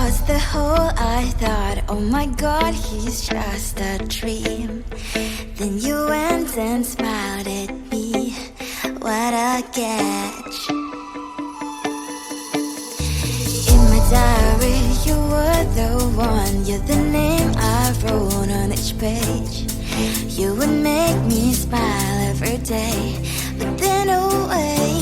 was the whole I thought, oh my god, he's just a dream. Then you went and smiled at me, what a catch. In my diary, you were the one, you're the name I wrote on each page. You would make me smile every day, but then away